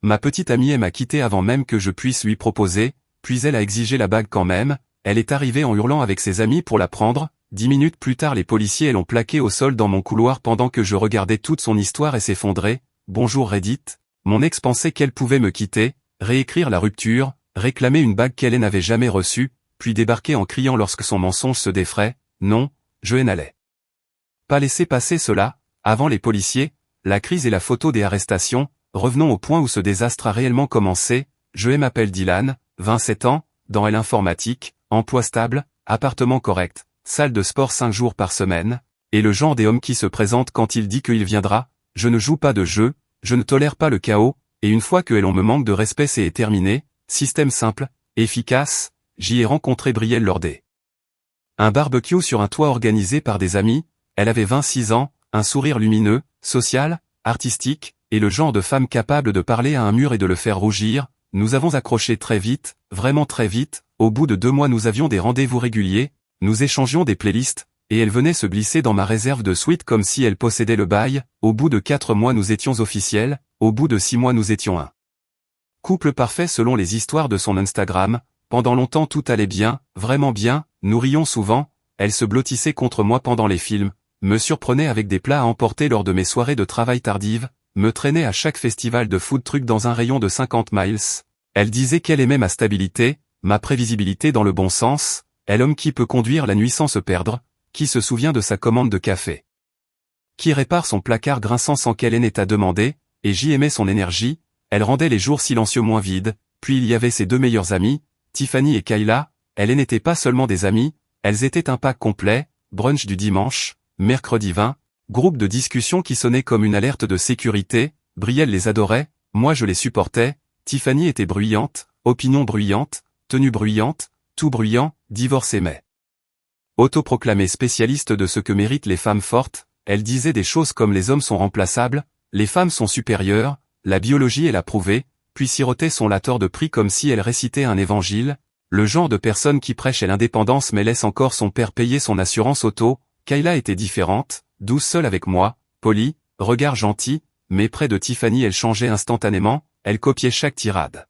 Ma petite amie m'a quitté avant même que je puisse lui proposer, puis elle a exigé la bague quand même, elle est arrivée en hurlant avec ses amis pour la prendre, 10 minutes plus tard les policiers l'ont plaquée au sol dans mon couloir pendant que je regardais toute son histoire et s'effondrer. Bonjour Reddit, mon ex pensait qu'elle pouvait me quitter, réécrire la rupture, réclamer une bague qu'elle n'avait jamais reçue, puis débarquer en criant lorsque son mensonge se défrait. Non, je n'allais pas laisser passer cela. Avant les policiers, la crise et la photo des arrestations, revenons au point où ce désastre a réellement commencé. Je m'appelle Dylan, 27 ans, dans l'informatique, emploi stable, appartement correct, salle de sport 5 jours par semaine, et le genre des hommes qui se présente quand il dit qu'il viendra. Je ne joue pas de jeu, je ne tolère pas le chaos, et une fois que l'on me manque de respect c'est terminé. Système simple, efficace. J'y ai rencontré Brielle lors un barbecue sur un toit organisé par des amis. Elle avait 26 ans, un sourire lumineux, social, artistique, et le genre de femme capable de parler à un mur et de le faire rougir. Nous avons accroché très vite, vraiment très vite. Au bout de 2 mois nous avions des rendez-vous réguliers, nous échangions des playlists, et elle venait se glisser dans ma réserve de suite comme si elle possédait le bail. Au bout de 4 mois nous étions officiels, au bout de 6 mois nous étions un couple parfait selon les histoires de son Instagram. Pendant longtemps tout allait bien, vraiment bien, nous rions souvent, elle se blottissait contre moi pendant les films, me surprenait avec des plats à emporter lors de mes soirées de travail tardives, me traînait à chaque festival de food truck dans un rayon de 50 miles. Elle disait qu'elle aimait ma stabilité, ma prévisibilité dans le bon sens, elle homme qui peut conduire la nuit sans se perdre, qui se souvient de sa commande de café, qui répare son placard grinçant sans qu'elle ait à demander, et j'y aimais son énergie, elle rendait les jours silencieux moins vides. Puis il y avait ses 2 meilleures amies, Tiffany et Kayla. Elles n'étaient pas seulement des amies, elles étaient un pack complet, brunch du dimanche, mercredi 20, groupe de discussion qui sonnait comme une alerte de sécurité. Brielle les adorait, moi je les supportais. Tiffany était bruyante, opinion bruyante, tenue bruyante, tout bruyant, divorcée mais autoproclamée spécialiste de ce que méritent les femmes fortes. Elle disait des choses comme les hommes sont remplaçables, les femmes sont supérieures, la biologie l'a prouvé, puis sirotait son lateur de prix comme si elle récitait un évangile. Le genre de personne qui prêche l'indépendance mais laisse encore son père payer son assurance auto. Kayla était différente, douce seule avec moi, polie, regard gentil, mais près de Tiffany elle changeait instantanément, elle copiait chaque tirade.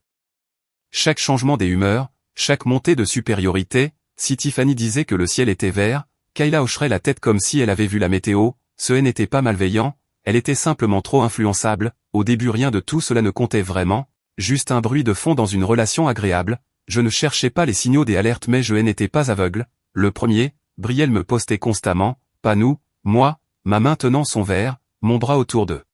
Chaque changement des humeurs, chaque montée de supériorité. Si Tiffany disait que le ciel était vert, Kayla hocherait la tête comme si elle avait vu la météo. Ce n'était pas malveillant, elle était simplement trop influençable. Au début rien de tout cela ne comptait vraiment, juste un bruit de fond dans une relation agréable. Je ne cherchais pas les signaux des alertes mais je n'étais pas aveugle. Le premier, Brielle me postait constamment, pas nous, moi, ma main tenant son verre, mon bras autour de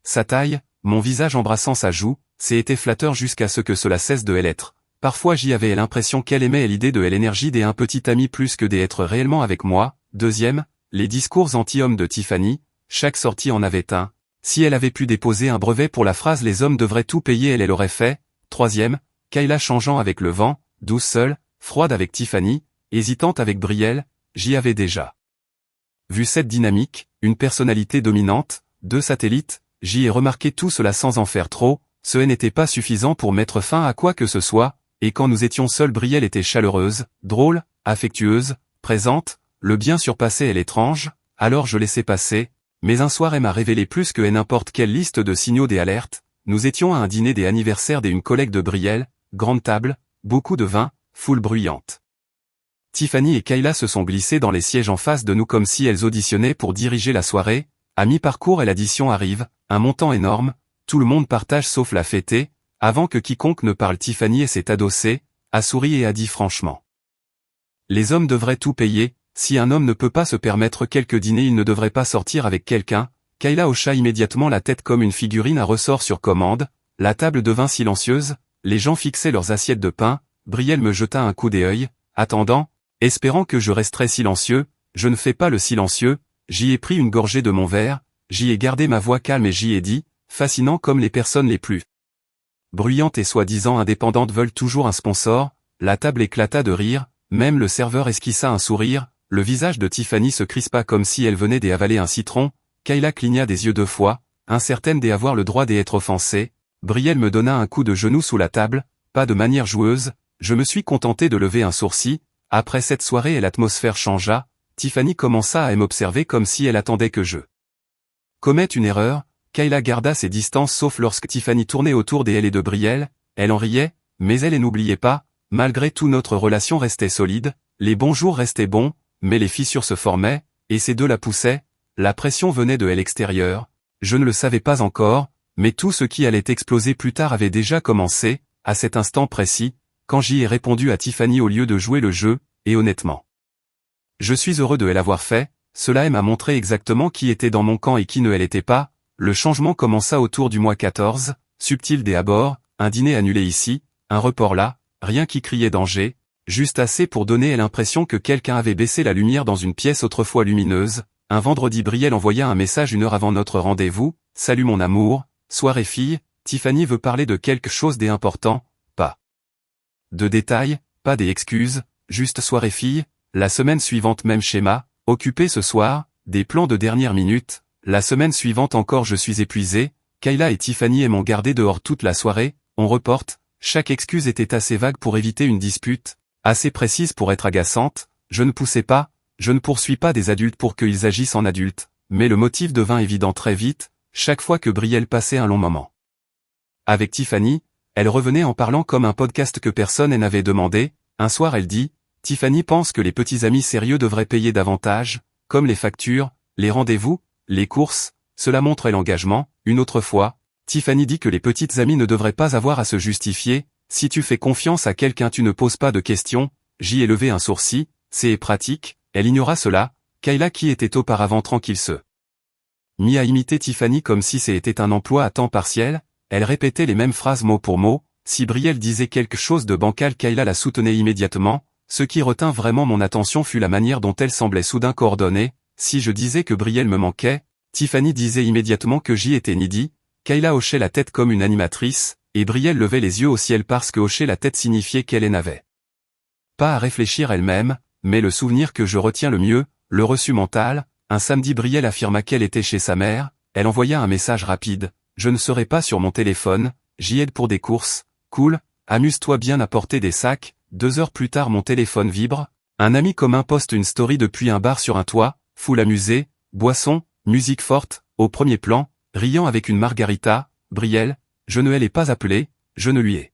sa taille, mon visage embrassant sa joue. C'était flatteur jusqu'à ce que cela cesse de l'être. Parfois j'y avais l'impression qu'elle aimait l'idée de l'énergie des un petit ami plus que d'être réellement avec moi. Deuxième, les discours anti-hommes de Tiffany, chaque sortie en avait un. Si elle avait pu déposer un brevet pour la phrase les hommes devraient tout payer elle l'aurait fait. Troisième, Kayla changeant avec le vent, douce seule, froide avec Tiffany, hésitante avec Brielle. J'y avais déjà vu cette dynamique, une personnalité dominante, 2 satellites. J'y ai remarqué tout cela sans en faire trop. Ce n'était pas suffisant pour mettre fin à quoi que ce soit, et quand nous étions seuls Brielle était chaleureuse, drôle, affectueuse, présente, le bien surpassait l'étrange. Alors je laissais passer, mais un soir elle m'a révélé plus que n'importe quelle liste de signaux des alertes. Nous étions à un dîner des anniversaires d'une collègue de Brielle, grande table, beaucoup de vin, foule bruyante. Tiffany et Kayla se sont glissées dans les sièges en face de nous comme si elles auditionnaient pour diriger la soirée. À mi-parcours et l'addition arrive, un montant énorme, tout le monde partage sauf la fêtée. Avant que quiconque ne parle Tiffany s'est adossée, a souri et a dit franchement. Les hommes devraient tout payer, si un homme ne peut pas se permettre quelques dîners il ne devrait pas sortir avec quelqu'un. Kayla hocha immédiatement la tête comme une figurine à ressort sur commande. La table devint silencieuse, les gens fixaient leurs assiettes de pain. Brielle me jeta un coup d'œil, attendant, espérant que je resterais silencieux. Je ne fais pas le silencieux. J'y ai pris une gorgée de mon verre, j'y ai gardé ma voix calme et j'y ai dit, fascinant comme les personnes les plus bruyantes et soi-disant indépendantes veulent toujours un sponsor. La table éclata de rire, même le serveur esquissa un sourire. Le visage de Tiffany se crispa comme si elle venait d'avaler un citron. Kayla cligna des yeux 2 fois, incertaine d'avoir le droit d'être offensée. Brielle me donna un coup de genou sous la table, pas de manière joueuse. Je me suis contenté de lever un sourcil. Après cette soirée et l'atmosphère changea. Tiffany commença à m'observer comme si elle attendait que je commette une erreur. Kayla garda ses distances sauf lorsque Tiffany tournait autour d'elle et de Brielle, elle en riait, mais elle n'oubliait pas, malgré tout notre relation restait solide, les bons jours restaient bons, mais les fissures se formaient, et ces deux la poussaient, la pression venait de l'extérieur, je ne le savais pas encore, mais tout ce qui allait exploser plus tard avait déjà commencé, à cet instant précis, quand j'y ai répondu à Tiffany au lieu de jouer le jeu, et honnêtement. Je suis heureux de l'avoir fait, cela m'a montré exactement qui était dans mon camp et qui ne l'était pas, le changement commença autour du mois 14, subtil des abords, un dîner annulé ici, un report là, rien qui criait danger, juste assez pour donner l'impression que quelqu'un avait baissé la lumière dans une pièce autrefois lumineuse. Un vendredi Brielle envoya un message 1 heure avant notre rendez-vous, « Salut mon amour, soirée fille, Tiffany veut parler de quelque chose d'important, pas de détails, pas des excuses, juste soirée fille, la semaine suivante même schéma, occupé ce soir, des plans de dernière minute, la semaine suivante encore je suis épuisé, Kayla et Tiffany m'ont gardé dehors toute la soirée, on reporte, chaque excuse était assez vague pour éviter une dispute, assez précise pour être agaçante, je ne poussais pas, je ne poursuis pas des adultes pour qu'ils agissent en adultes, mais le motif devint évident très vite, chaque fois que Brielle passait un long moment avec Tiffany, elle revenait en parlant comme un podcast que personne n'avait demandé, un soir elle dit, Tiffany pense que les petits amis sérieux devraient payer davantage, comme les factures, les rendez-vous, les courses, cela montre l'engagement, une autre fois, Tiffany dit que les petites amies ne devraient pas avoir à se justifier, si tu fais confiance à quelqu'un tu ne poses pas de questions, j'y ai levé un sourcil, c'est pratique, elle ignora cela, Kayla qui était auparavant tranquille se mit à imiter Tiffany comme si c'était un emploi à temps partiel, elle répétait les mêmes phrases mot pour mot, si Brielle disait quelque chose de bancal Kayla la soutenait immédiatement, ce qui retint vraiment mon attention fut la manière dont elle semblait soudain coordonnée, si je disais que Brielle me manquait, Tiffany disait immédiatement que j'y étais needy, Kayla hochait la tête comme une animatrice, et Brielle levait les yeux au ciel parce que hocher la tête signifiait qu'elle n'avait pas à réfléchir elle-même, mais le souvenir que je retiens le mieux, le reçu mental, un samedi Brielle affirma qu'elle était chez sa mère, elle envoya un message rapide, je ne serai pas sur mon téléphone, j'y aide pour des courses, cool, amuse-toi bien à porter des sacs, 2 heures plus tard mon téléphone vibre, un ami commun poste une story depuis un bar sur un toit, foule amusée, boisson, musique forte, au premier plan, riant avec une margarita, Brielle, je ne l'ai pas appelé, je ne lui ai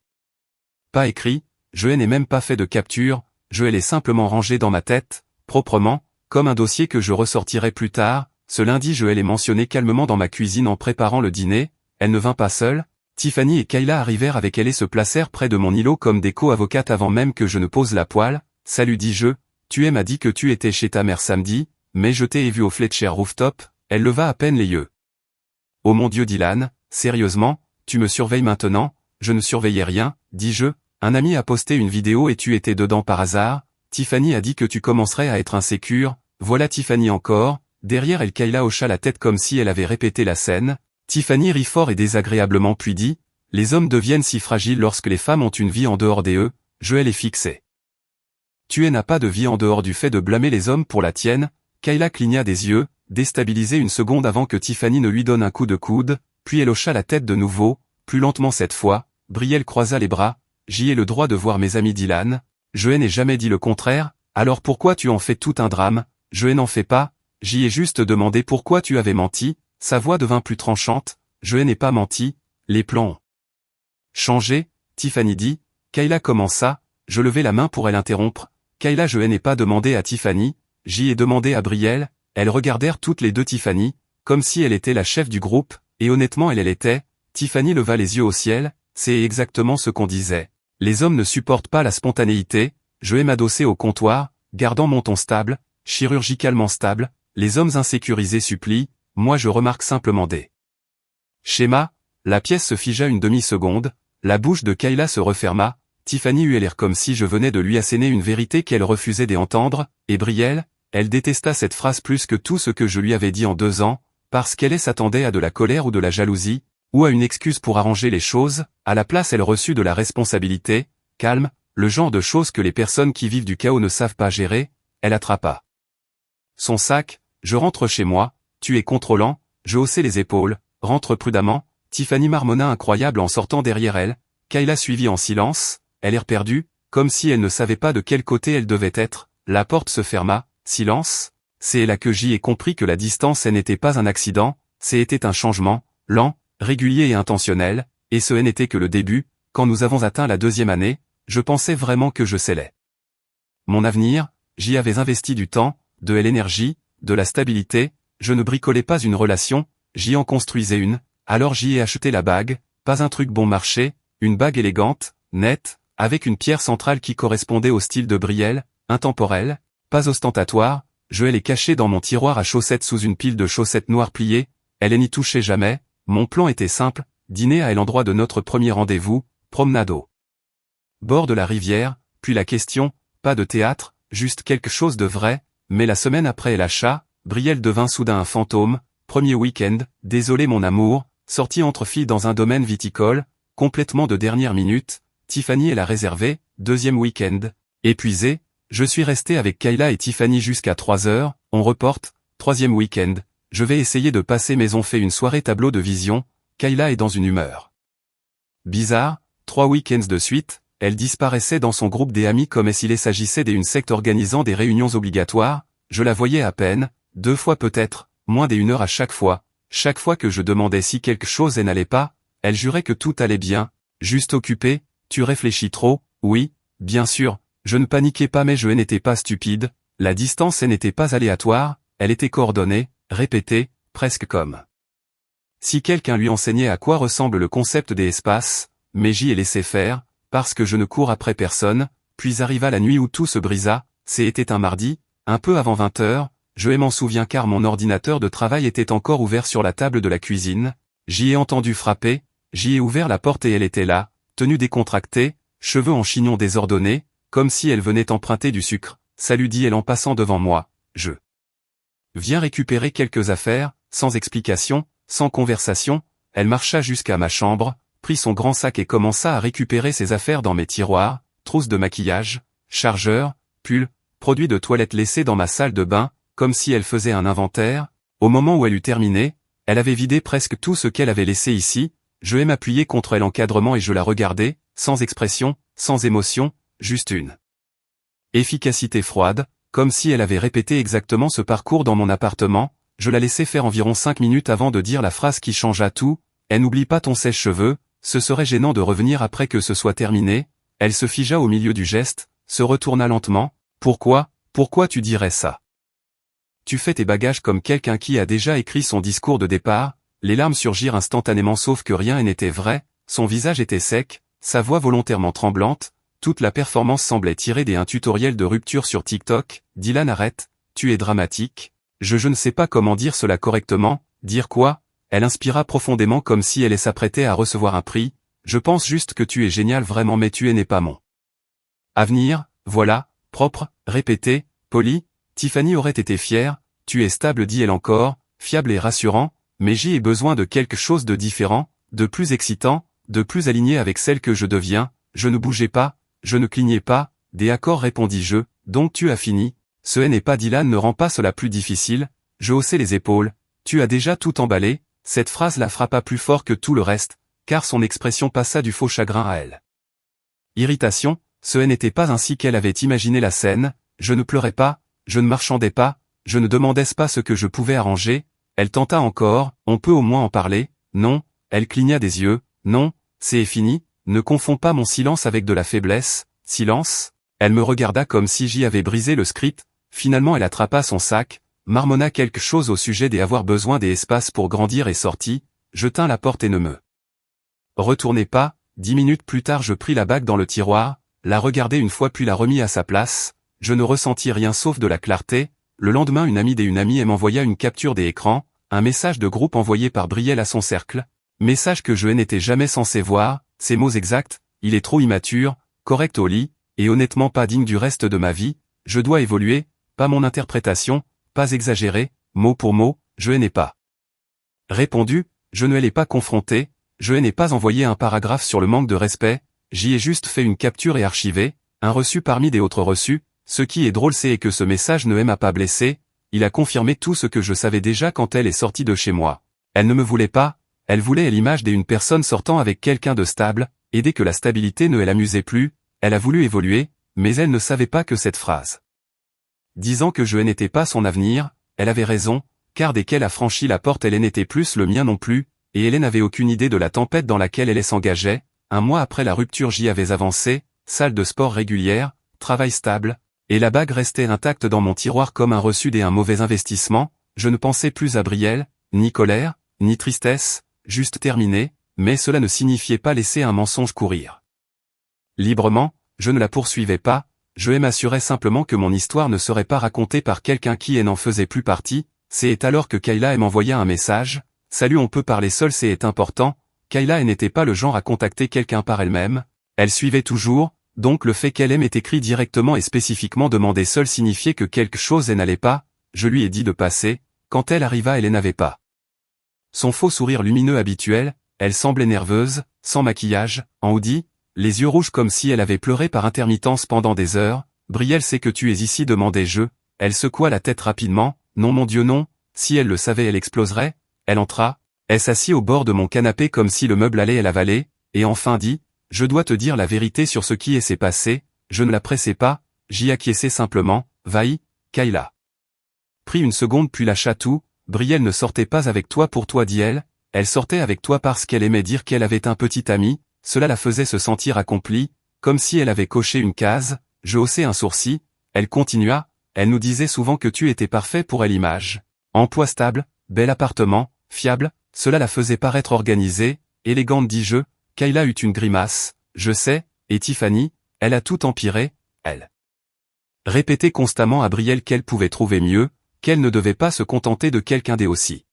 pas écrit, je n'ai même pas fait de capture, je l'ai simplement rangé dans ma tête, proprement, comme un dossier que je ressortirai plus tard, ce lundi je l'ai mentionné calmement dans ma cuisine en préparant le dîner, elle ne vint pas seule, Tiffany et Kayla arrivèrent avec elle et se placèrent près de mon îlot comme des co-avocates avant même que je ne pose la poêle, salut dis-je, tu m'as dit que tu étais chez ta mère samedi, mais je t'ai vu au Fletcher Rooftop, elle leva à peine les yeux. Oh mon Dieu Dylan, sérieusement, tu me surveilles maintenant, je ne surveillais rien, dis-je, un ami a posté une vidéo et tu étais dedans par hasard, Tiffany a dit que tu commencerais à être insécure, voilà Tiffany encore, derrière elle Kayla hocha la tête comme si elle avait répété la scène, Tiffany rit fort et désagréablement puis dit, les hommes deviennent si fragiles lorsque les femmes ont une vie en dehors d'eux, je l'ai fixé. Tu n'as pas de vie en dehors du fait de blâmer les hommes pour la tienne, Kayla cligna des yeux, déstabilisée une seconde avant que Tiffany ne lui donne un coup de coude, puis elle hocha la tête de nouveau, plus lentement cette fois, Brielle croisa les bras, j'y ai le droit de voir mes amis Dylan, je n'ai jamais dit le contraire, alors pourquoi tu en fais tout un drame, je n'en fais pas, j'y ai juste demandé pourquoi tu avais menti, sa voix devint plus tranchante, je n'ai pas menti, les plans ont changé, Tiffany dit, Kayla commença, je levai la main pour elle interrompre, Kayla je n'ai pas demandé à Tiffany, j'y ai demandé à Brielle, elles regardèrent toutes les deux Tiffany, comme si elle était la chef du groupe, et honnêtement elle l'était, Tiffany leva les yeux au ciel, c'est exactement ce qu'on disait, les hommes ne supportent pas la spontanéité, je vais m'adosser au comptoir, gardant mon ton stable, chirurgicalement stable, les hommes insécurisés supplient, moi je remarque simplement des schémas, la pièce se figea une demi-seconde, la bouche de Kayla se referma, Tiffany eut l'air comme si je venais de lui asséner une vérité qu'elle refusait d'entendre, et Brielle, elle détesta cette phrase plus que tout ce que je lui avais dit en 2 ans, parce qu'elle s'attendait à de la colère ou de la jalousie, ou à une excuse pour arranger les choses, à la place elle reçut de la responsabilité, calme, le genre de choses que les personnes qui vivent du chaos ne savent pas gérer, elle attrapa son sac, je rentre chez moi, tu es contrôlant, je haussai les épaules, rentre prudemment, Tiffany marmonna incroyable en sortant derrière elle, Kayla suivit en silence, elle est perdue, comme si elle ne savait pas de quel côté elle devait être, la porte se ferma, silence, c'est là que j'y ai compris que la distance n'était pas un accident, c'était un changement, lent, régulier et intentionnel, et ce n'était que le début. Quand nous avons atteint la 2e année, je pensais vraiment que je scellais mon avenir, j'y avais investi du temps, de l'énergie, de la stabilité, je ne bricolais pas une relation, j'y en construisais une, alors j'y ai acheté la bague, pas un truc bon marché, une bague élégante, nette, avec une pierre centrale qui correspondait au style de Brielle, intemporelle, pas ostentatoire, je l'ai cachée dans mon tiroir à chaussettes sous une pile de chaussettes noires pliées, elle n'y touchait jamais, mon plan était simple, dîner à l'endroit de notre premier rendez-vous, promenade au bord de la rivière, puis la question, pas de théâtre, juste quelque chose de vrai, mais la semaine après l'achat, Brielle devint soudain un fantôme, premier week-end, désolé mon amour, sortie entre filles dans un domaine viticole, complètement de dernière minute, Tiffany l'a réservé, 2e week-end, épuisé, je suis resté avec Kayla et Tiffany jusqu'à 3 heures, on reporte, 3e week-end, je vais essayer de passer mais on fait une soirée tableau de vision, Kayla est dans une humeur bizarre, 3 week-ends de suite, elle disparaissait dans son groupe des amis comme s'il s'agissait d'une secte organisant des réunions obligatoires, je la voyais à peine, 2 fois peut-être, moins d'1 heure à chaque fois que je demandais si quelque chose n'allait pas, elle jurait que tout allait bien, juste occupée, tu réfléchis trop, oui, bien sûr, je ne paniquais pas mais je n'étais pas stupide, la distance n'était pas aléatoire, elle était coordonnée, répétée, presque comme si quelqu'un lui enseignait à quoi ressemble le concept des espaces, mais j'y ai laissé faire, parce que je ne cours après personne, puis arriva la nuit où tout se brisa, c'était un mardi, un peu avant 20 heures, je m'en souviens car mon ordinateur de travail était encore ouvert sur la table de la cuisine, j'y ai entendu frapper, j'y ai ouvert la porte et elle était là, tenue décontractée, cheveux en chignon désordonnés, comme si elle venait emprunter du sucre, salut dit-elle en passant devant moi, je viens récupérer quelques affaires, sans explication, sans conversation, elle marcha jusqu'à ma chambre, prit son grand sac et commença à récupérer ses affaires dans mes tiroirs, trousses de maquillage, chargeurs, pulls, produits de toilette laissés dans ma salle de bain, comme si elle faisait un inventaire. Au moment où elle eut terminé, elle avait vidé presque tout ce qu'elle avait laissé ici, je m'appuyais contre elle encadrement et je la regardais, sans expression, sans émotion, juste une efficacité froide, comme si elle avait répété exactement ce parcours dans mon appartement, je la laissai faire environ 5 minutes avant de dire la phrase qui changea tout, « N'oublie pas ton sèche-cheveux », ce serait gênant de revenir après que ce soit terminé, elle se figea au milieu du geste, se retourna lentement, « Pourquoi tu dirais ça ? Tu fais tes bagages comme quelqu'un qui a déjà écrit son discours de départ », les larmes surgirent instantanément sauf que rien n'était vrai, son visage était sec, sa voix volontairement tremblante, toute la performance semblait tirée d'un tutoriel de rupture sur TikTok, « Dylan arrête, tu es dramatique ». Je ne sais pas comment dire cela correctement, dire quoi, elle inspira profondément comme si elle s'apprêtait à recevoir un prix, je pense juste que tu es génial vraiment mais tu n'es pas mon avenir, voilà, propre, répété, poli, Tiffany aurait été fière, tu es stable dit-elle encore, fiable et rassurant, mais j'y ai besoin de quelque chose de différent, de plus excitant, de plus aligné avec celle que je deviens, je ne bougeais pas, je ne clignais pas, des accords répondis-je, donc tu as fini. Ce n'est pas Dylan ne rend pas cela plus difficile, je haussai les épaules, tu as déjà tout emballé, cette phrase la frappa plus fort que tout le reste, car son expression passa du faux chagrin à elle. Irritation, ce n'était pas ainsi qu'elle avait imaginé la scène, je ne pleurais pas, je ne marchandais pas, je ne demandais pas ce que je pouvais arranger, elle tenta encore, on peut au moins en parler, non, elle cligna des yeux, non, c'est fini, ne confonds pas mon silence avec de la faiblesse, silence, elle me regarda comme si j'y avais brisé le script. Finalement elle attrapa son sac, marmonna quelque chose au sujet d'avoir besoin des espaces pour grandir et sortit, je tins la porte et ne me retournai pas, 10 minutes plus tard je pris la bague dans le tiroir, la regardai une fois puis la remis à sa place, je ne ressentis rien sauf de la clarté, le lendemain une amie m'envoya une capture des écrans, un message de groupe envoyé par Brielle à son cercle, message que je n'étais jamais censé voir, ces mots exacts, il est trop immature, correct au lit, et honnêtement pas digne du reste de ma vie, je dois évoluer, pas mon interprétation, pas exagéré, mot pour mot, je n'ai pas répondu, je ne l'ai pas confronté, je n'ai pas envoyé un paragraphe sur le manque de respect, j'y ai juste fait une capture et archivé, un reçu parmi des autres reçus, ce qui est drôle c'est que ce message ne m'a pas blessé, il a confirmé tout ce que je savais déjà quand elle est sortie de chez moi. Elle ne me voulait pas, elle voulait l'image d'une personne sortant avec quelqu'un de stable, et dès que la stabilité ne l'amusait plus, elle a voulu évoluer, mais elle ne savait pas que cette phrase disant que je n'étais pas son avenir, elle avait raison, car dès qu'elle a franchi la porte elle n'était plus le mien non plus, et Hélène n'avait aucune idée de la tempête dans laquelle elle s'engageait. Un mois après la rupture, j'y avais avancé, salle de sport régulière, travail stable, et la bague restait intacte dans mon tiroir comme un reçu et un mauvais investissement. Je ne pensais plus à Brielle, ni colère, ni tristesse, juste terminé, mais cela ne signifiait pas laisser un mensonge courir librement. Je ne la poursuivais pas, je m'assurais simplement que mon histoire ne serait pas racontée par quelqu'un qui n'en faisait plus partie. C'est alors que Kayla m'envoya un message. Salut, on peut parler seul, c'est important. Kayla n'était pas le genre à contacter quelqu'un par elle-même. Elle suivait toujours, donc le fait qu'elle m'ait écrit directement et spécifiquement demandé seul signifiait que quelque chose n'allait pas. Je lui ai dit de passer. Quand elle arriva, elle n'avait pas son faux sourire lumineux habituel. Elle semblait nerveuse, sans maquillage, en hoodie, les yeux rouges comme si elle avait pleuré par intermittence pendant des heures. Brielle, c'est que tu es ici, demandai-je. Elle secoua la tête rapidement. Non, mon Dieu, non. Si elle le savait, elle exploserait. Elle entra. Elle s'assit au bord de mon canapé comme si le meuble allait l'avaler, et enfin dit, je dois te dire la vérité sur ce qui s'est passé. Je ne la pressais pas, j'y acquiesçai simplement. Vaï, Kayla. Prit une seconde puis lâcha tout. Brielle ne sortait pas avec toi pour toi, dit-elle. Elle sortait avec toi parce qu'elle aimait dire qu'elle avait un petit ami. Cela la faisait se sentir accomplie, comme si elle avait coché une case. Je haussai un sourcil. Elle continua. Elle nous disait souvent que tu étais parfait pour elle. Image. Emploi stable, bel appartement, fiable, cela la faisait paraître organisée, élégante, dis-je. Kayla eut une grimace. Je sais, et Tiffany, elle a tout empiré, elle répétait constamment à Brielle qu'elle pouvait trouver mieux, qu'elle ne devait pas se contenter de quelqu'un d'aussi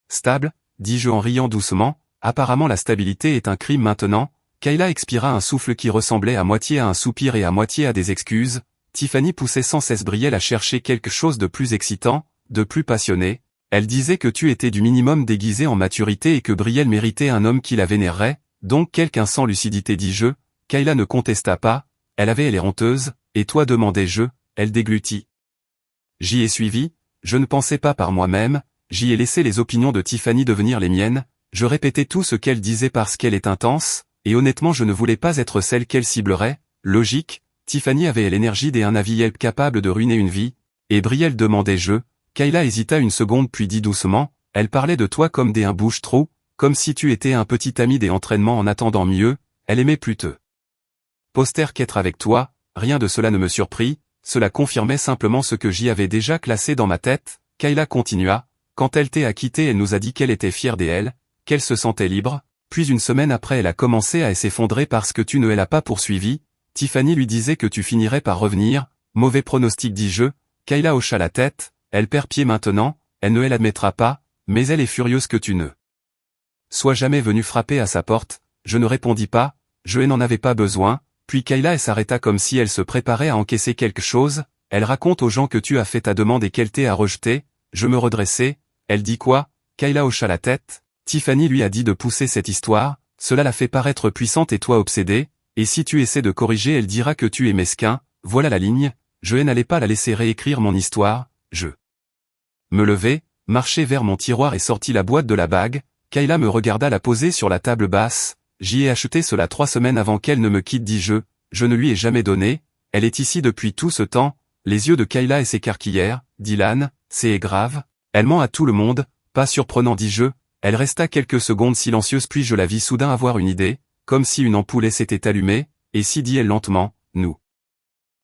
stable, dis-je en riant doucement. Apparemment la stabilité est un crime maintenant. Kayla expira un souffle qui ressemblait à moitié à un soupir et à moitié à des excuses. Tiffany poussait sans cesse Brielle à chercher quelque chose de plus excitant, de plus passionné. Elle disait que tu étais du minimum déguisé en maturité et que Brielle méritait un homme qui la vénérerait, donc quelqu'un sans lucidité, dis-je. Kayla ne contesta pas, elle avait l'air honteuse, et toi, demandai-je. Elle déglutit. J'y ai suivi, je ne pensais pas par moi-même, j'y ai laissé les opinions de Tiffany devenir les miennes, je répétais tout ce qu'elle disait parce qu'elle est intense, et honnêtement je ne voulais pas être celle qu'elle ciblerait. Logique, Tiffany avait l'énergie et un avis capable de ruiner une vie, et Brielle, demandai-je. Kayla hésita une seconde puis dit doucement, elle parlait de toi comme un bouche-trou, comme si tu étais un petit ami des entraînements en attendant mieux, elle aimait plus te poster qu'être avec toi. Rien de cela ne me surprit, cela confirmait simplement ce que j'y avais déjà classé dans ma tête. Kayla continua, quand elle t'a quitté, elle nous a dit qu'elle était fière d'elle, qu'elle se sentait libre, puis une semaine après elle a commencé à s'effondrer parce que tu ne l'as pas poursuivie. Tiffany lui disait que tu finirais par revenir, mauvais pronostic, dis-je. Kayla hocha la tête. Elle perd pied maintenant, elle ne l'admettra pas, mais elle est furieuse que tu ne sois jamais venu frapper à sa porte. Je ne répondis pas, je n'en avais pas besoin, puis Kayla s'arrêta comme si elle se préparait à encaisser quelque chose. Elle raconte aux gens que tu as fait ta demande et qu'elle t'a rejeté. Je me redressai. Elle dit quoi? Kayla hocha la tête. Tiffany lui a dit de pousser cette histoire, cela la fait paraître puissante et toi obsédé, et si tu essaies de corriger, elle dira que tu es mesquin. Voilà la ligne, je n'allais pas la laisser réécrire mon histoire. Je me levai, marchai vers mon tiroir et sortis la boîte de la bague. Kayla me regarda la poser sur la table basse. J'y ai acheté cela 3 semaines avant qu'elle ne me quitte, dis-je. Je ne lui ai jamais donné. Elle est ici depuis tout ce temps. Les yeux de Kayla s'écarquillèrent. Dylan, c'est grave. Elle ment à tout le monde. Pas surprenant, dis-je. Elle resta quelques secondes silencieuse puis je la vis soudain avoir une idée, comme si une ampoule s'était allumée, et si, dit-elle lentement, nous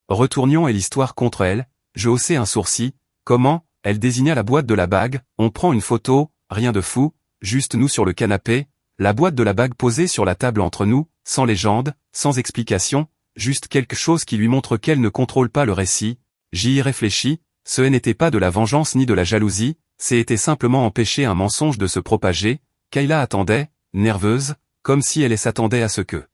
retournions et l'histoire contre elle. Je haussai un sourcil. Comment? Elle désigna la boîte de la bague. On prend une photo, rien de fou, juste nous sur le canapé, la boîte de la bague posée sur la table entre nous, sans légende, sans explication, juste quelque chose qui lui montre qu'elle ne contrôle pas le récit. J'y ai réfléchi, ce n'était pas de la vengeance ni de la jalousie, c'était simplement empêcher un mensonge de se propager. Kayla attendait, nerveuse, comme si elle s'attendait à ce que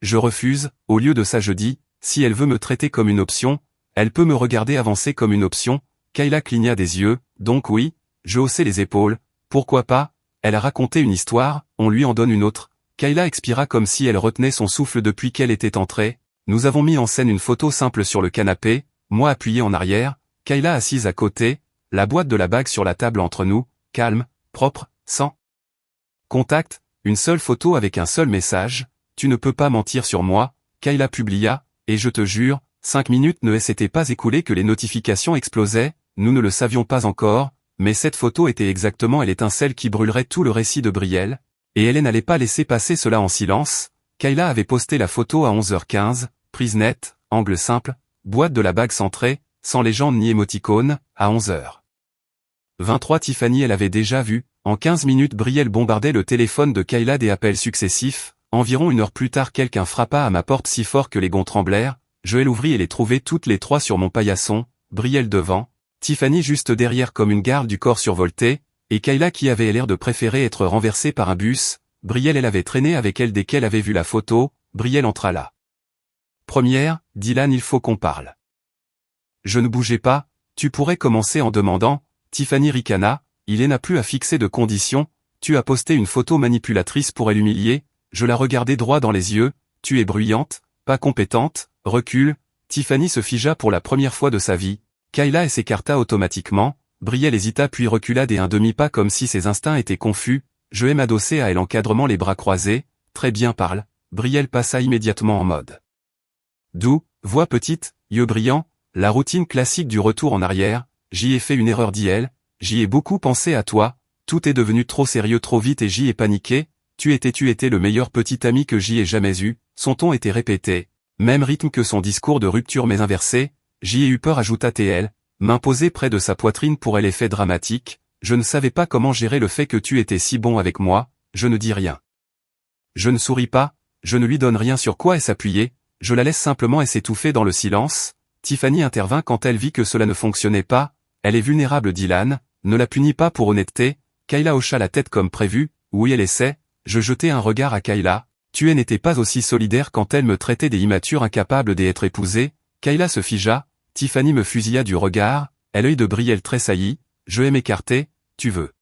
je refuse. Au lieu de ça, je dis, si elle veut me traiter comme une option, elle peut me regarder avancer comme une option. Kayla cligna des yeux. Donc oui, je haussai les épaules. Pourquoi pas? Elle a raconté une histoire, on lui en donne une autre. Kayla expira comme si elle retenait son souffle depuis qu'elle était entrée. Nous avons mis en scène une photo simple sur le canapé, moi appuyé en arrière, Kayla assise à côté, la boîte de la bague sur la table entre nous, calme, propre, sans contact, une seule photo avec un seul message. Tu ne peux pas mentir sur moi. Kayla publia, et je te jure, 5 minutes ne s'étaient pas écoulées que les notifications explosaient. Nous ne le savions pas encore. mais cette photo était exactement l'étincelle qui brûlerait tout le récit de Brielle, et elle n'allait pas laisser passer cela en silence. Kayla avait posté la photo à 11h15, prise nette, angle simple, boîte de la bague centrée, sans légende ni émoticône, à 11h23 Tiffany elle avait déjà vu, en 15 minutes Brielle bombardait le téléphone de Kayla des appels successifs, environ 1 heure plus tard quelqu'un frappa à ma porte si fort que les gonds tremblèrent, je l'ouvris et les trouvai toutes les trois sur mon paillasson, Brielle devant, Tiffany juste derrière comme une garde du corps survolté, et Kayla qui avait l'air de préférer être renversée par un bus. Brielle elle avait traîné avec elle dès qu'elle avait vu la photo. Brielle entra là. Première, Dylan il faut qu'on parle. Je ne bougeais pas, tu pourrais commencer en demandant, Tiffany ricana, il n'a plus à fixer de conditions, tu as posté une photo manipulatrice pour l'humilier, je la regardais droit dans les yeux, tu es bruyante, pas compétente, recule, Tiffany se figea pour la première fois de sa vie, Kayla s'écarta automatiquement, Brielle hésita puis recula d'un demi-pas comme si ses instincts étaient confus, je m'adossai à elle encadrement les bras croisés, très bien parle, Brielle passa immédiatement en mode doux, voix petite, yeux brillants, la routine classique du retour en arrière, j'y ai fait une erreur dit elle, j'y ai beaucoup pensé à toi, tout est devenu trop sérieux trop vite et j'y ai paniqué, tu étais le meilleur petit ami que j'y ai jamais eu, son ton était répété, même rythme que son discours de rupture mais inversé, j'y ai eu peur ajouta TL, main posée près de sa poitrine pour l'effet dramatique, je ne savais pas comment gérer le fait que tu étais si bon avec moi, je ne dis rien. Je ne souris pas, je ne lui donne rien sur quoi elle s'appuyer, je la laisse simplement et s'étouffer dans le silence, Tiffany intervint quand elle vit que cela ne fonctionnait pas, elle est vulnérable Dylan, ne la punis pas pour honnêteté, Kayla hocha la tête comme prévu, oui elle essaie, je jetai un regard à Kayla, tu n'étais pas aussi solidaire quand elle me traitait des immatures incapables d'être épousés, Kayla se figea, Tiffany me fusilla du regard, l'œil de Brielle tressaillit, je m'écarter, tu veux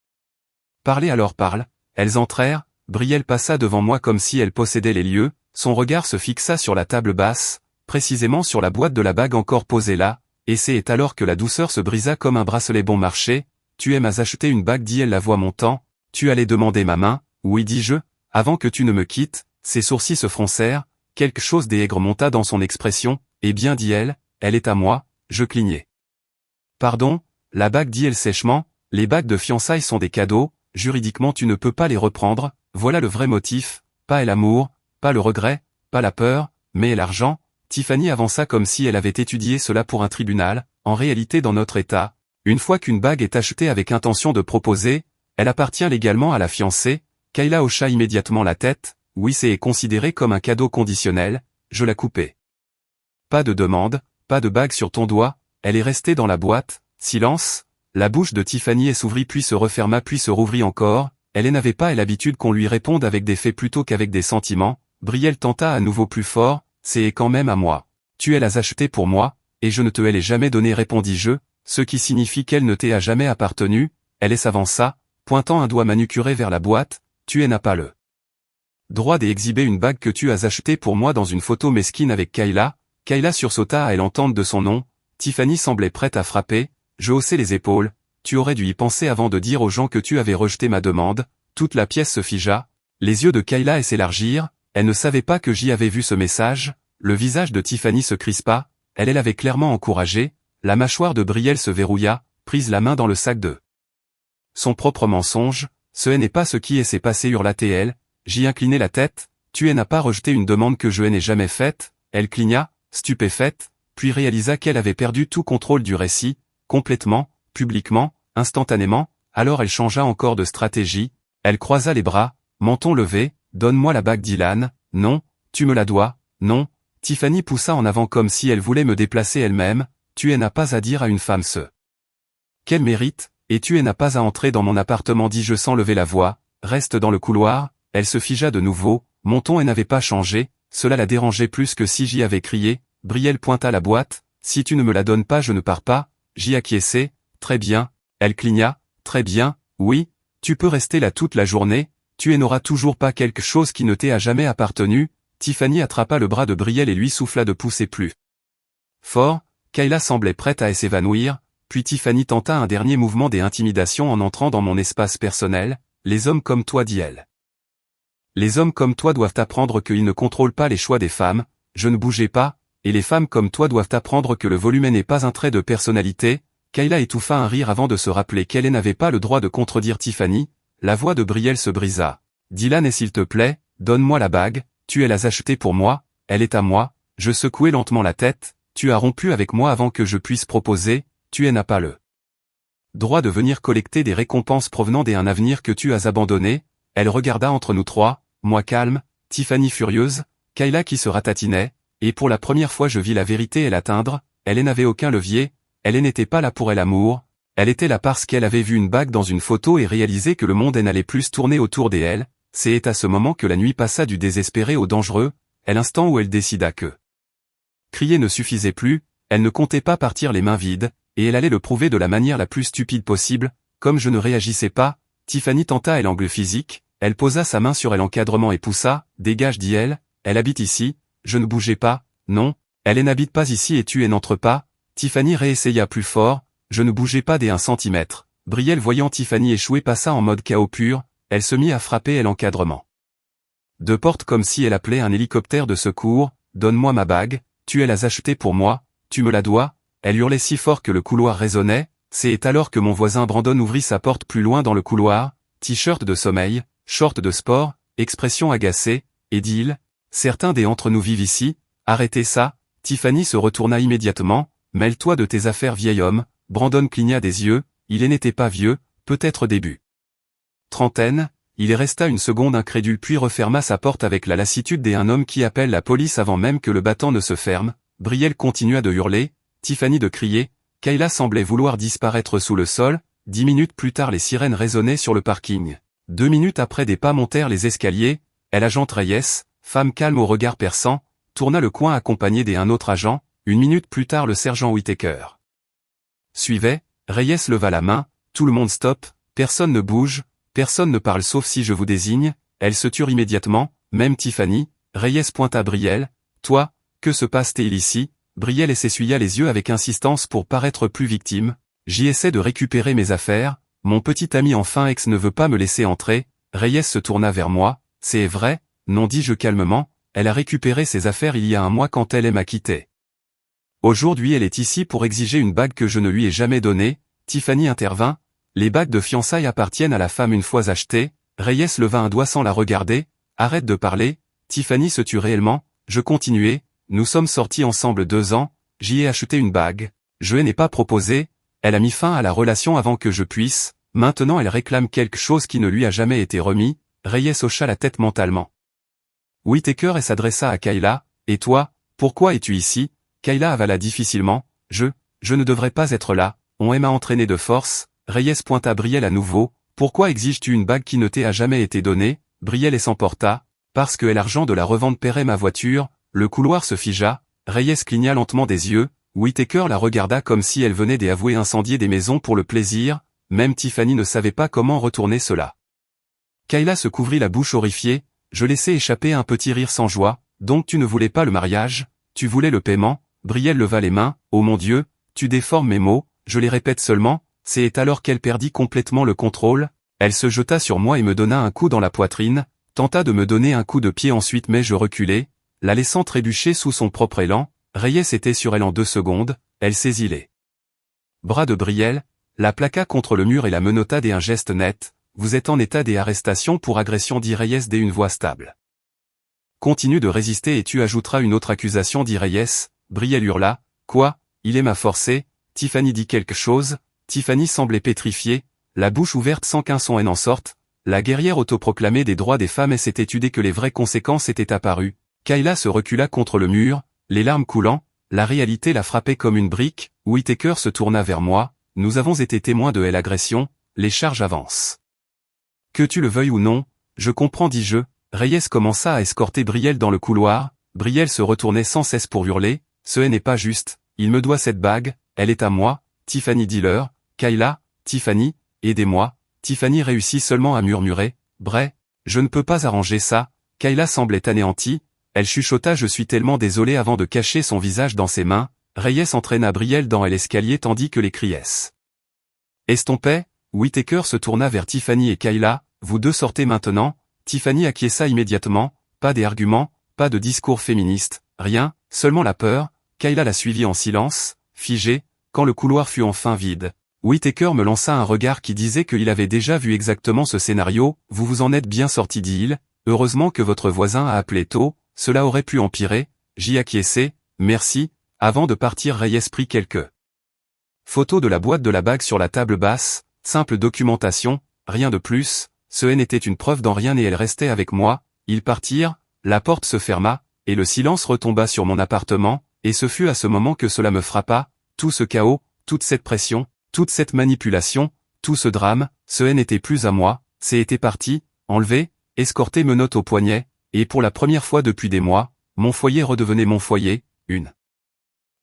parler alors parle, elles entrèrent, Brielle passa devant moi comme si elle possédait les lieux, son regard se fixa sur la table basse, précisément sur la boîte de la bague encore posée là, et c'est alors que la douceur se brisa comme un bracelet bon marché, tu aimes à acheter une bague dit-elle la voix montant, tu allais demander ma main, oui dis-je, avant que tu ne me quittes, ses sourcils se froncèrent, quelque chose d'aigre monta dans son expression, eh bien dit-elle, elle est à moi, je clignai. Pardon, la bague dit-elle sèchement, les bagues de fiançailles sont des cadeaux, juridiquement tu ne peux pas les reprendre, voilà le vrai motif, pas l'amour, pas le regret, pas la peur, mais l'argent. Tiffany avança comme si elle avait étudié cela pour un tribunal, en réalité dans notre état, une fois qu'une bague est achetée avec intention de proposer, elle appartient légalement à la fiancée, Kayla hocha immédiatement la tête, oui c'est considéré comme un cadeau conditionnel, je la coupai. Pas de demande, pas de bague sur ton doigt, elle est restée dans la boîte, silence, la bouche de Tiffany s'ouvrit puis se referma puis se rouvrit encore, elle n'avait pas l'habitude qu'on lui réponde avec des faits plutôt qu'avec des sentiments, Brielle tenta à nouveau plus fort, c'est quand même à moi. Tu l'as acheté pour moi, et je ne te l'ai jamais donné répondis-je, ce qui signifie qu'elle ne t'ait jamais appartenu, elle s'avança, pointant un doigt manucuré vers la boîte, tu n'as pas le droit d'exhiber une bague que tu as achetée pour moi dans une photo mesquine avec Kayla, Kayla sursauta à l'entente de son nom, Tiffany semblait prête à frapper, je haussai les épaules, tu aurais dû y penser avant de dire aux gens que tu avais rejeté ma demande, toute la pièce se figea, les yeux de Kayla s'élargirent, elle ne savait pas que j'y avais vu ce message, le visage de Tiffany se crispa, elle l'avait clairement encouragé, la mâchoire de Brielle se verrouilla, prise la main dans le sac de son propre mensonge, ce n'est pas ce qui s'est passé hurla-t-elle, j'y inclinai la tête, tu n'as pas rejeté une demande que je n'ai jamais faite, elle cligna, stupéfaite, puis réalisa qu'elle avait perdu tout contrôle du récit, complètement, publiquement, instantanément, alors elle changea encore de stratégie, elle croisa les bras, menton levé, donne-moi la bague Dylan, non, tu me la dois, non, Tiffany poussa en avant comme si elle voulait me déplacer elle-même, tu n'as pas à dire à une femme ce qu'elle mérite, et tu n'as pas à entrer dans mon appartement dis-je sans lever la voix, reste dans le couloir, elle se figea de nouveau, mon ton n'avait pas changé, cela la dérangeait plus que si j'y avais crié, Brielle pointa la boîte, si tu ne me la donnes pas je ne pars pas, j'y acquiesçai, très bien, elle cligna, très bien, oui, tu peux rester là toute la journée, tu n'auras toujours pas quelque chose qui ne t'ait jamais appartenu, Tiffany attrapa le bras de Brielle et lui souffla de pousser plus fort, Kayla semblait prête à s'évanouir, puis Tiffany tenta un dernier mouvement des intimidations en entrant dans mon espace personnel, les hommes comme toi dit-elle. Les hommes comme toi doivent apprendre qu'ils ne contrôlent pas les choix des femmes, je ne bougeais pas, et les femmes comme toi doivent apprendre que le volume n'est pas un trait de personnalité, Kayla étouffa un rire avant de se rappeler qu'elle n'avait pas le droit de contredire Tiffany. La voix de Brielle se brisa. Dylan, et s'il te plaît, donne-moi la bague, tu l'as achetée pour moi, elle est à moi. Je secouai lentement la tête. Tu as rompu avec moi avant que je puisse proposer, tu n'as pas le droit de venir collecter des récompenses provenant d'un avenir que tu as abandonné. Elle regarda entre nous trois, moi calme, Tiffany furieuse, Kayla qui se ratatinait, et pour la première fois je vis la vérité et l'atteindre. Elle n'avait aucun levier, elle n'était pas là pour elle amour, elle était là parce qu'elle avait vu une bague dans une photo et réalisé que le monde n'allait plus tourner autour d'elle. C'est à ce moment que la nuit passa du désespéré au dangereux, à l'instant où elle décida que crier ne suffisait plus, elle ne comptait pas partir les mains vides, et elle allait le prouver de la manière la plus stupide possible. Comme je ne réagissais pas, Tiffany tenta l'angle physique, elle posa sa main sur l'encadrement et poussa, dégage dit-elle, elle habite ici, je ne bougeais pas, non, elle n'habite pas ici et tu n'entres pas. Tiffany réessaya plus fort, je ne bougeais pas des 1 centimètre. Brielle voyant Tiffany échouer passa en mode chaos pur, elle se mit à frapper l'encadrement de porte comme si elle appelait un hélicoptère de secours, donne-moi ma bague, tu l'as achetée pour moi, tu me la dois. Elle hurlait si fort que le couloir résonnait. C'est alors que mon voisin Brandon ouvrit sa porte plus loin dans le couloir, t-shirt de sommeil, short de sport, expression agacée, et dit-il, certains d'entre nous vivent ici, arrêtez ça. Tiffany se retourna immédiatement, mêle-toi de tes affaires vieil homme. Brandon cligna des yeux, il n'était pas vieux, peut-être début trentaine. Il resta une seconde incrédule puis referma sa porte avec la lassitude d'un homme qui appelle la police avant même que le battant ne se ferme. Brielle continua de hurler, Tiffany de crier, Kayla semblait vouloir disparaître sous le sol. 10 minutes plus tard les sirènes résonnaient sur le parking. 2 minutes après des pas montèrent les escaliers, l'agent Reyes, femme calme au regard perçant, tourna le coin accompagné d'un autre agent. 1 minute plus tard le sergent Whittaker suivait, Reyes leva la main, tout le monde stoppe, personne ne bouge, personne ne parle sauf si je vous désigne. Elle se tue immédiatement, même Tiffany. Reyes pointa Brielle, toi, que se passe-t-il ici? Brielle s'essuya les yeux avec insistance pour paraître plus victime. J'y essaie de récupérer mes affaires, mon petit ami enfin ex ne veut pas me laisser entrer. Reyes se tourna vers moi, c'est vrai, non dis-je calmement, elle a récupéré ses affaires il y a 1 mois quand elle m'a quitté. Aujourd'hui elle est ici pour exiger une bague que je ne lui ai jamais donnée. Tiffany intervint, les bagues de fiançailles appartiennent à la femme une fois achetées. Reyes leva un doigt sans la regarder, arrête de parler. Tiffany se tue réellement, je continuai, nous sommes sortis ensemble 2 ans, j'y ai acheté une bague, je n'ai pas proposé, elle a mis fin à la relation avant que je puisse, maintenant elle réclame quelque chose qui ne lui a jamais été remis. Reyes hocha la tête mentalement. Whittaker s'adressa à Kayla, et toi, pourquoi es-tu ici? Kayla avala difficilement, je ne devrais pas être là, on m'a entraîné de force. Reyes pointa Brielle à nouveau, pourquoi exiges-tu une bague qui ne t'a jamais été donnée? Brielle s'emporta, parce que l'argent de la revente paierait ma voiture. Le couloir se figea, Reyes cligna lentement des yeux, Whittaker la regarda comme si elle venait d'avouer incendier des maisons pour le plaisir, même Tiffany ne savait pas comment retourner cela. Kayla se couvrit la bouche horrifiée, je laissai échapper un petit rire sans joie, donc tu ne voulais pas le mariage, tu voulais le paiement. Brielle leva les mains, oh mon Dieu, tu déformes mes mots, je les répète seulement. C'est alors qu'elle perdit complètement le contrôle, elle se jeta sur moi et me donna un coup dans la poitrine, tenta de me donner un coup de pied ensuite mais je reculai, la laissant trébucher sous son propre élan. Reyes était sur elle en 2 secondes, elle saisit les bras de Brielle, la plaqua contre le mur et la menotta d'un geste net, vous êtes en état d'arrestation pour agression dit Reyes d'une voix stable. Continue de résister et tu ajouteras une autre accusation dit Reyes. Brielle hurla, quoi, il m'a forcé. Tiffany dit quelque chose. Tiffany semblait pétrifiée, la bouche ouverte sans qu'un son n'en sorte. La guerrière autoproclamée des droits des femmes s'était tudée que les vraies conséquences étaient apparues. Kayla se recula contre le mur, les larmes coulant, la réalité la frappait comme une brique. Whittaker se tourna vers moi, nous avons été témoins de l'agression, les charges avancent. Que tu le veuilles ou non, je comprends dis-je. Reyes commença à escorter Brielle dans le couloir, Brielle se retournait sans cesse pour hurler, ce n'est pas juste, il me doit cette bague, elle est à moi. Tiffany dis-leur, Kayla, Tiffany, aidez-moi. Tiffany réussit seulement à murmurer, Bray, je ne peux pas arranger ça. Kayla semblait anéantie, elle chuchota je suis tellement désolé avant de cacher son visage dans ses mains. Reyes entraîna Brielle dans l'escalier tandis que les cries estompaient. Whittaker se tourna vers Tiffany et Kayla, vous deux sortez maintenant. Tiffany acquiesça immédiatement, pas d'arguments, pas de discours féministe, rien, seulement la peur. Kayla la suivit en silence, figée, quand le couloir fut enfin vide, Whittaker me lança un regard qui disait qu'il avait déjà vu exactement ce scénario. « Vous vous en êtes bien sorti, dit-il. Heureusement que votre voisin a appelé tôt, cela aurait pu empirer. » J'y acquiesçai. « Merci. » Avant de partir, Reyes prit quelques photos de la boîte de la bague sur la table basse, simple documentation, rien de plus. Ce n'était une preuve dans rien et elle restait avec moi. Ils partirent, la porte se ferma, et le silence retomba sur mon appartement, et ce fut à ce moment que cela me frappa, tout ce chaos, toute cette pression, toute cette manipulation, tout ce drame, ce n'était plus à moi, c'était parti, enlevé, escorté menottes au poignet, et pour la première fois depuis des mois, mon foyer redevenait mon foyer. Une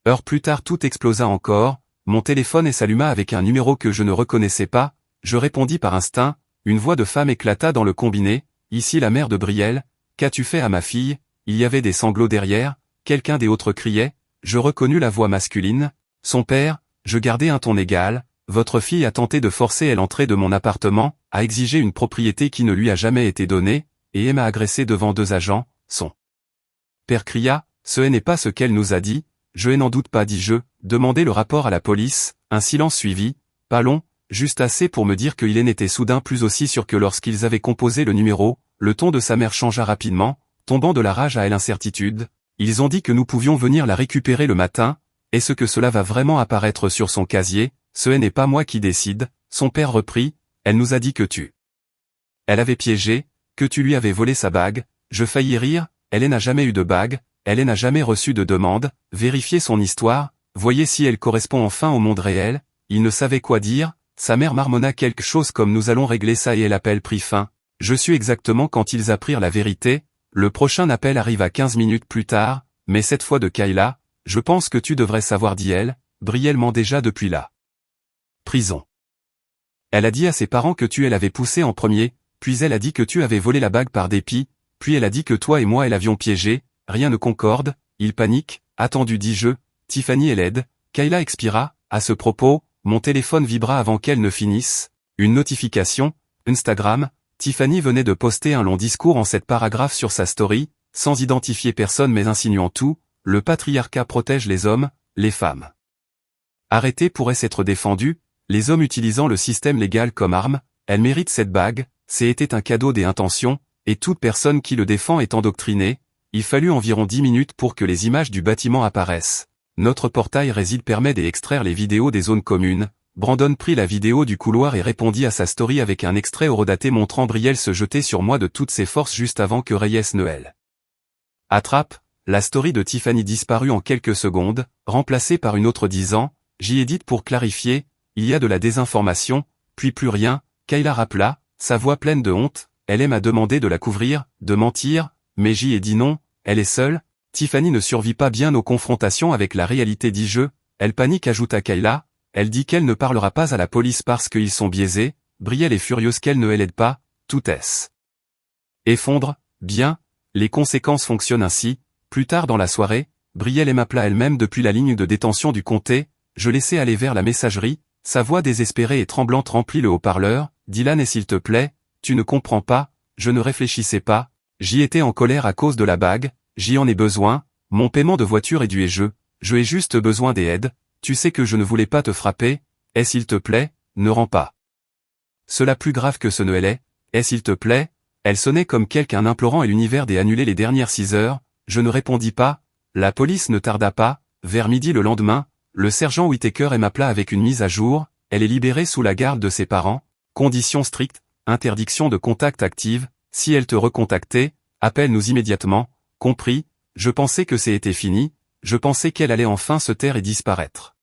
heure plus tard tout explosa encore, mon téléphone s'alluma avec un numéro que je ne reconnaissais pas, je répondis par instinct, une voix de femme éclata dans le combiné, ici la mère de Brielle, qu'as-tu fait à ma fille? Il y avait des sanglots derrière, quelqu'un des autres criait, je reconnus la voix masculine, son père, je gardai un ton égal, votre fille a tenté de forcer l'entrée de mon appartement, a exigé une propriété qui ne lui a jamais été donnée, et m'a agressé devant 2 agents, son père cria, ce n'est pas ce qu'elle nous a dit, je n'en doute pas dis-je, demandez le rapport à la police, un silence suivit, pas long, juste assez pour me dire qu'il en était soudain plus aussi sûr que lorsqu'ils avaient composé le numéro, le ton de sa mère changea rapidement, tombant de la rage à l'incertitude, ils ont dit que nous pouvions venir la récupérer le matin, est-ce que cela va vraiment apparaître sur son casier? Ce n'est pas moi qui décide, son père reprit, elle nous a dit que elle avait piégé, que tu lui avais volé sa bague, je faillis rire, elle n'a jamais eu de bague, elle n'a jamais reçu de demande, vérifiez son histoire, voyez si elle correspond enfin au monde réel, il ne savait quoi dire, sa mère marmonna quelque chose comme nous allons régler ça et l'appel prit fin, je suis exactement quand ils apprirent la vérité, le prochain appel arriva 15 minutes plus tard, mais cette fois de Kayla, je pense que tu devrais savoir dit-elle, brièvement déjà depuis la prison. Elle a dit à ses parents que tu l'avais poussé en premier, puis elle a dit que tu avais volé la bague par dépit, puis elle a dit que toi et moi l'avions piégé, rien ne concorde, il panique, attendu dis-je, Tiffany est laide, Kayla expira, à ce propos, mon téléphone vibra avant qu'elle ne finisse, une notification, Instagram, Tiffany venait de poster un long discours en 7 paragraphes sur sa story, sans identifier personne mais insinuant tout, le patriarcat protège les hommes, les femmes arrêtées pourraient s'être défendues, les hommes utilisant le système légal comme arme, elle mérite cette bague, c'était un cadeau des intentions, et toute personne qui le défend est endoctrinée, il fallut environ 10 minutes pour que les images du bâtiment apparaissent. Notre portail Réside permet d'extraire les vidéos des zones communes, Brandon prit la vidéo du couloir et répondit à sa story avec un extrait horodaté montrant Brielle se jeter sur moi de toutes ses forces juste avant que Reyes Noël attrape, la story de Tiffany disparut en quelques secondes, remplacée par une autre disant, j'y édite pour clarifier, il y a de la désinformation, puis plus rien, Kayla rappela, sa voix pleine de honte, elle m'a demandé de la couvrir, de mentir, mais j'y ai dit non, elle est seule, Tiffany ne survit pas bien aux confrontations avec la réalité dis-je, elle panique ajouta Kayla, elle dit qu'elle ne parlera pas à la police parce qu'ils sont biaisés, Brielle est furieuse qu'elle ne l'aide pas, tout est effondre, bien, les conséquences fonctionnent ainsi, plus tard dans la soirée, Brielle m'appela elle-même depuis la ligne de détention du comté, je laissai aller vers la messagerie, sa voix désespérée et tremblante remplit le haut-parleur, Dylan et s'il te plaît, tu ne comprends pas, je ne réfléchissais pas, j'y étais en colère à cause de la bague, j'y en ai besoin, mon paiement de voiture est dû et je ai juste besoin d'aide, tu sais que je ne voulais pas te frapper, et s'il te plaît, ne rends pas cela plus grave que ce ne l'est, et s'il te plaît, elle sonnait comme quelqu'un implorant et l'univers d'annuler les dernières 6 heures, je ne répondis pas, la police ne tarda pas, vers midi le lendemain, le sergent Whittaker m'appela avec une mise à jour, elle est libérée sous la garde de ses parents, conditions strictes, interdiction de contact active, si elle te recontactait, appelle-nous immédiatement, compris, je pensais que c'était fini, je pensais qu'elle allait enfin se taire et disparaître.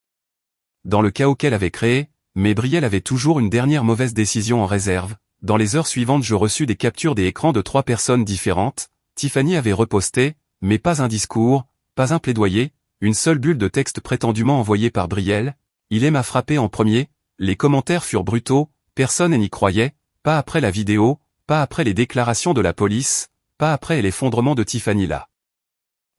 Dans le chaos qu'elle avait créé, mais Brielle avait toujours une dernière mauvaise décision en réserve, dans les heures suivantes je reçus des captures des écrans de 3 personnes différentes, Tiffany avait reposté, mais pas un discours, pas un plaidoyer, une seule bulle de texte prétendument envoyée par Brielle, il m'a frappé en premier, les commentaires furent brutaux, personne n'y croyait, pas après la vidéo, pas après les déclarations de la police, pas après l'effondrement de Tiffany la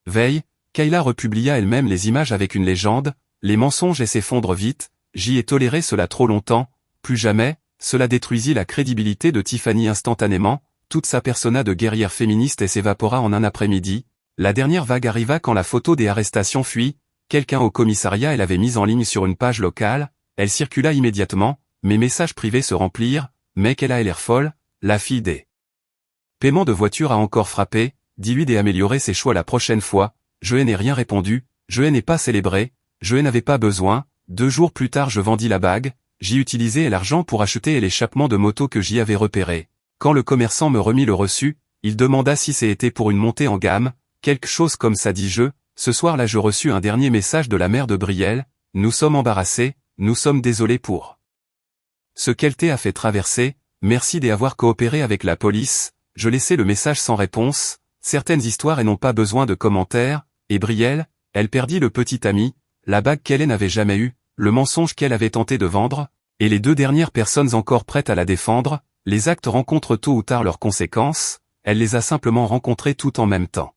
veille, Kayla republia elle-même les images avec une légende, les mensonges s'effondrent vite, j'y ai toléré cela trop longtemps, plus jamais, cela détruisit la crédibilité de Tiffany instantanément, toute sa persona de guerrière féministe s'évapora en un après-midi, la dernière vague arriva quand la photo des arrestations fuit, quelqu'un au commissariat, elle avait mise en ligne sur une page locale, elle circula immédiatement, mes messages privés se remplirent, mec elle a l'air folle, la fille des paiements de voiture a encore frappé, dis-lui d'améliorer ses choix la prochaine fois, je n'ai rien répondu, je n'ai pas célébré, je n'avais pas besoin, 2 jours plus tard je vendis la bague, j'y utilisais l'argent pour acheter l'échappement de moto que j'y avais repéré. Quand le commerçant me remit le reçu, il demanda si c'était pour une montée en gamme, quelque chose comme ça dis-je, ce soir-là je reçus un dernier message de la mère de Brielle, nous sommes embarrassés, nous sommes désolés pour ce qu'elle t'a fait traverser, merci d'avoir coopéré avec la police, je laissai le message sans réponse, certaines histoires et n'ont pas besoin de commentaires, et Brielle, elle perdit le petit ami, la bague qu'elle n'avait jamais eue, le mensonge qu'elle avait tenté de vendre, et les 2 dernières personnes encore prêtes à la défendre, les actes rencontrent tôt ou tard leurs conséquences, elle les a simplement rencontrés tout en même temps.